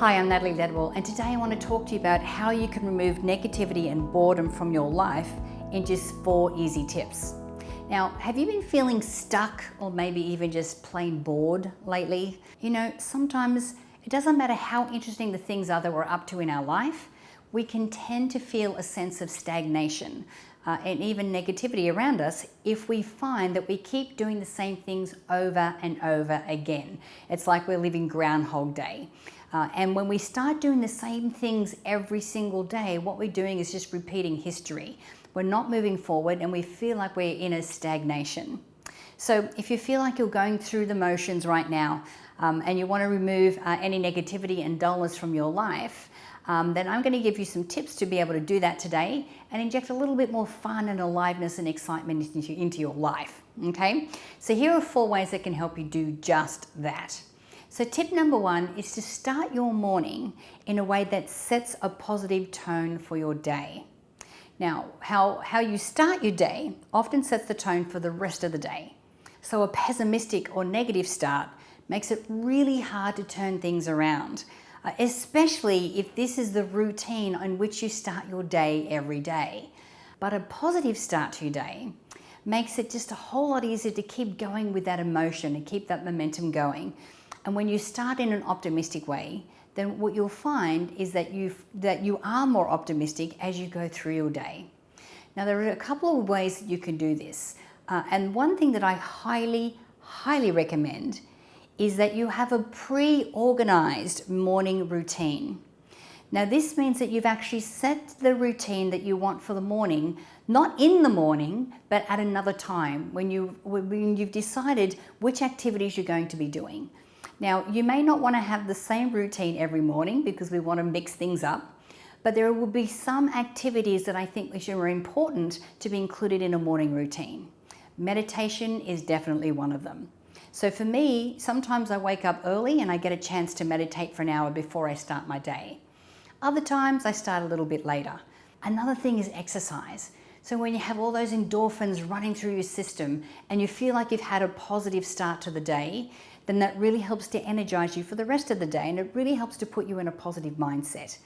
Hi, I'm Natalie Ledwell, and today I want to talk to you about how you can remove negativity and boredom from your life in just 4 easy tips. Now, have you been feeling stuck or maybe even just plain bored lately? You know, sometimes it doesn't matter how interesting the things are that we're up to in our life, we can tend to feel a sense of stagnation and even negativity around us if we find that we keep doing the same things over and over again. It's like we're living Groundhog Day. And when we start doing the same things every single day, what we're doing is just repeating history. We're not moving forward and we feel like we're in a stagnation. So if you feel like you're going through the motions right now and you want to remove any negativity and dullness from your life, then I'm going to give you some tips to be able to do that today and inject a little bit more fun and aliveness and excitement into your life. Okay? So here are 4 ways that can help you do just that. So tip number 1 is to start your morning in a way that sets a positive tone for your day. Now, how you start your day often sets the tone for the rest of the day. So a pessimistic or negative start makes it really hard to turn things around, especially if this is the routine on which you start your day every day. But a positive start to your day makes it just a whole lot easier to keep going with that emotion and keep that momentum going. And when you start in an optimistic way, then what you'll find is that you are more optimistic as you go through your day. Now, there are a couple of ways that you can do this. And one thing that I highly, highly recommend is that you have a pre-organized morning routine. Now, this means that you've actually set the routine that you want for the morning, not in the morning, but at another time when you've decided which activities you're going to be doing. Now, you may not want to have the same routine every morning because we want to mix things up, but there will be some activities that I think are important to be included in a morning routine. Meditation is definitely one of them. So for me, sometimes I wake up early and I get a chance to meditate for an hour before I start my day. Other times I start a little bit later. Another thing is exercise. So when you have all those endorphins running through your system and you feel like you've had a positive start to the day, then that really helps to energize you for the rest of the day and it really helps to put you in a positive mindset.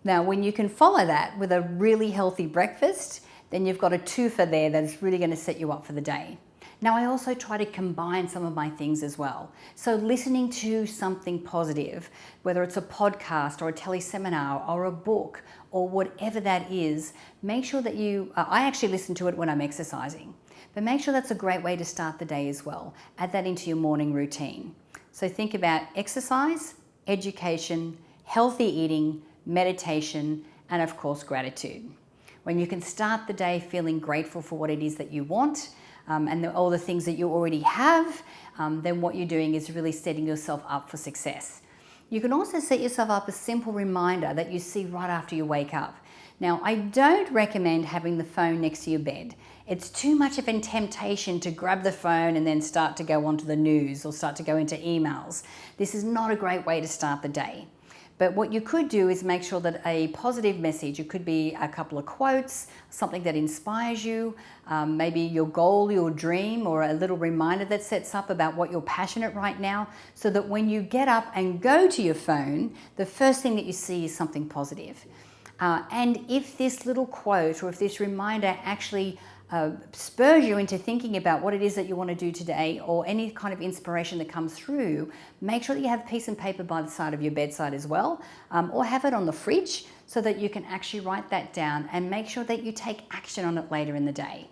Now, when you can follow that with a really healthy breakfast, then you've got a twofer there that's really going to set you up for the day. Now, I also try to combine some of my things as well. So listening to something positive, whether it's a podcast or a teleseminar or a book or whatever that is, make sure that I actually listen to it when I'm exercising, but make sure that's a great way to start the day as well. Add that into your morning routine. So think about exercise, education, healthy eating, meditation, and of course, gratitude. When you can start the day feeling grateful for what it is that you want, and all the things that you already have, then what you're doing is really setting yourself up for success. You can also set yourself up a simple reminder that you see right after you wake up. Now, I don't recommend having the phone next to your bed. It's too much of a temptation to grab the phone and then start to go onto the news or start to go into emails. This is not a great way to start the day. But what you could do is make sure that a positive message, it could be a couple of quotes, something that inspires you, maybe your goal, your dream, or a little reminder that sets up about what you're passionate right now, so that when you get up and go to your phone, the first thing that you see is something positive. And if this little quote or if this reminder actually spurs you into thinking about what it is that you want to do today or any kind of inspiration that comes through, make sure that you have piece and paper by the side of your bedside as well, or have it on the fridge so that you can actually write that down and make sure that you take action on it later in the day.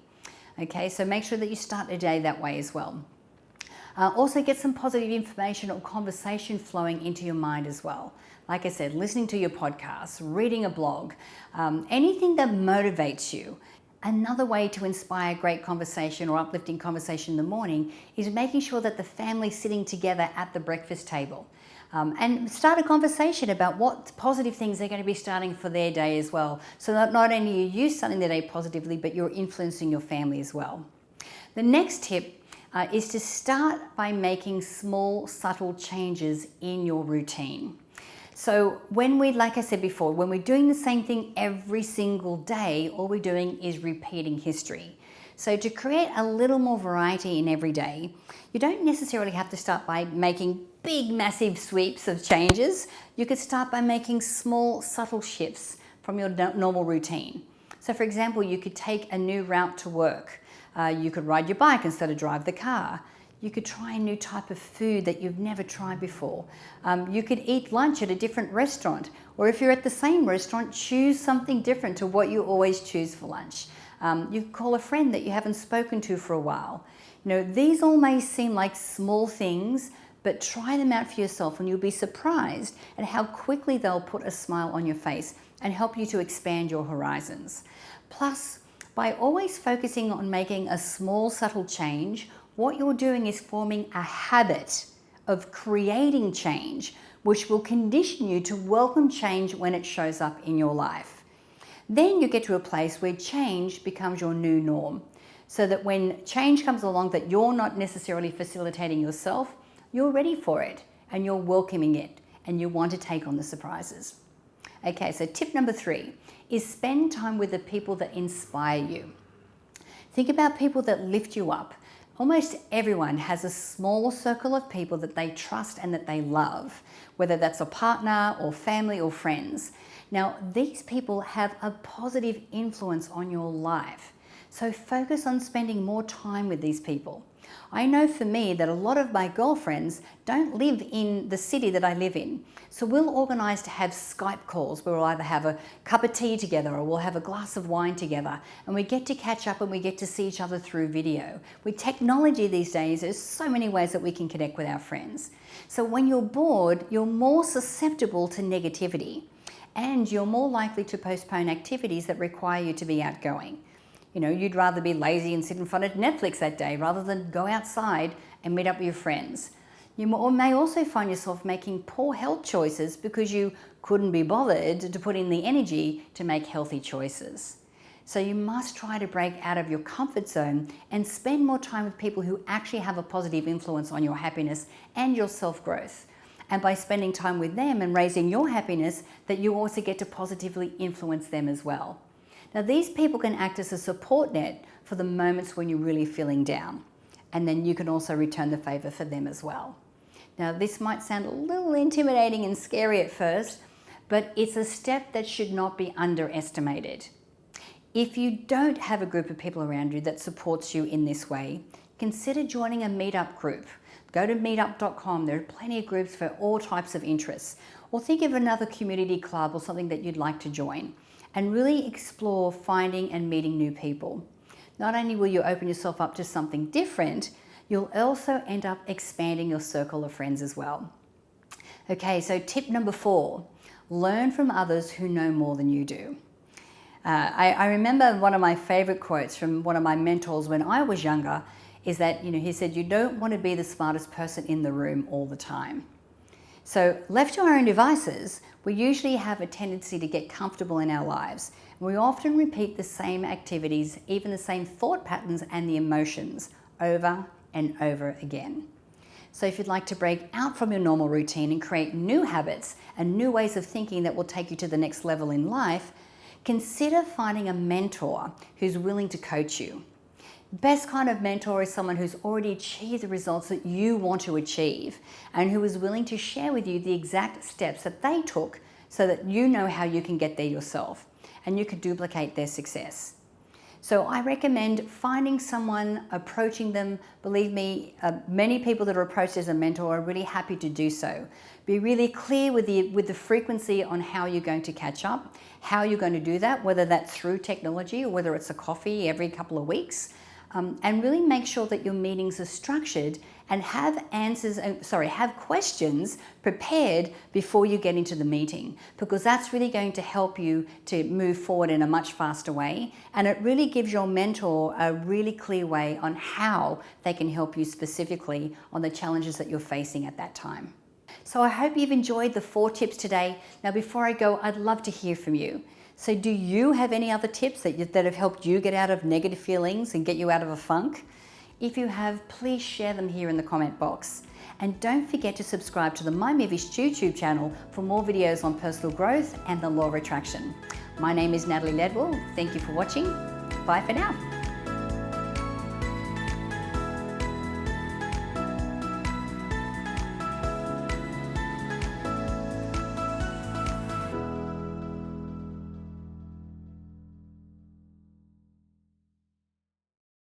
Okay, so make sure that you start the day that way as well. Also get some positive information or conversation flowing into your mind as well. Like I said, listening to your podcasts, reading a blog, anything that motivates you. Another way to inspire great conversation or uplifting conversation in the morning is making sure that the family's sitting together at the breakfast table. And start a conversation about what positive things they're going to be starting for their day as well. So that not only are you starting the day positively, but you're influencing your family as well. The next tip is to start by making small, subtle changes in your routine. So like I said before, when we're doing the same thing every single day, all we're doing is repeating history. So to create a little more variety in every day, you don't necessarily have to start by making big, massive sweeps of changes, you could start by making small, subtle shifts from your normal routine. So for example, you could take a new route to work. You could ride your bike instead of drive the car. You could try a new type of food that you've never tried before. You could eat lunch at a different restaurant, or if you're at the same restaurant, choose something different to what you always choose for lunch. You could call a friend that you haven't spoken to for a while. You know, these all may seem like small things, but try them out for yourself and you'll be surprised at how quickly they'll put a smile on your face and help you to expand your horizons. Plus, by always focusing on making a small, subtle change, what you're doing is forming a habit of creating change, which will condition you to welcome change when it shows up in your life. Then you get to a place where change becomes your new norm, so that when change comes along that you're not necessarily facilitating yourself, you're ready for it and you're welcoming it and you want to take on the surprises. Okay, so tip number 3 is spend time with the people that inspire you. Think about people that lift you up. Almost everyone has a small circle of people that they trust and that they love, whether that's a partner or family or friends. Now, these people have a positive influence on your life. So focus on spending more time with these people. I know for me that a lot of my girlfriends don't live in the city that I live in. So we'll organise to have Skype calls where we'll either have a cup of tea together or we'll have a glass of wine together, and we get to catch up and we get to see each other through video. With technology these days, there's so many ways that we can connect with our friends. So when you're bored, you're more susceptible to negativity and you're more likely to postpone activities that require you to be outgoing. You know, you'd rather be lazy and sit in front of Netflix that day rather than go outside and meet up with your friends. You may also find yourself making poor health choices because you couldn't be bothered to put in the energy to make healthy choices. So you must try to break out of your comfort zone and spend more time with people who actually have a positive influence on your happiness and your self-growth. And by spending time with them and raising your happiness, that you also get to positively influence them as well. Now, these people can act as a support net for the moments when you're really feeling down. And then you can also return the favor for them as well. Now, this might sound a little intimidating and scary at first, but it's a step that should not be underestimated. If you don't have a group of people around you that supports you in this way, consider joining a Meetup group. Go to meetup.com. There are plenty of groups for all types of interests. Or think of another community club or something that you'd like to join. And really explore finding and meeting new people. Not only will you open yourself up to something different, you'll also end up expanding your circle of friends as well. Okay, so tip number 4, learn from others who know more than you do. I remember one of my favorite quotes from one of my mentors when I was younger is that, he said, you don't want to be the smartest person in the room all the time. So left to our own devices, we usually have a tendency to get comfortable in our lives. We often repeat the same activities, even the same thought patterns and the emotions over and over again. So if you'd like to break out from your normal routine and create new habits and new ways of thinking that will take you to the next level in life, consider finding a mentor who's willing to coach you. Best kind of mentor is someone who's already achieved the results that you want to achieve and who is willing to share with you the exact steps that they took so that you know how you can get there yourself and you can duplicate their success. So I recommend finding someone, approaching them. Believe me, many people that are approached as a mentor are really happy to do so. Be really clear with the frequency on how you're going to catch up, how you're going to do that, whether that's through technology or whether it's a coffee every couple of weeks. And really make sure that your meetings are structured and have questions prepared before you get into the meeting, because that's really going to help you to move forward in a much faster way. And it really gives your mentor a really clear way on how they can help you specifically on the challenges that you're facing at that time. So I hope you've enjoyed the 4 tips today. Now, before I go, I'd love to hear from you. So do you have any other tips that have helped you get out of negative feelings and get you out of a funk? If you have, please share them here in the comment box. And don't forget to subscribe to the My Movies YouTube channel for more videos on personal growth and the law of attraction. My name is Natalie Ledwell. Thank you for watching. Bye for now.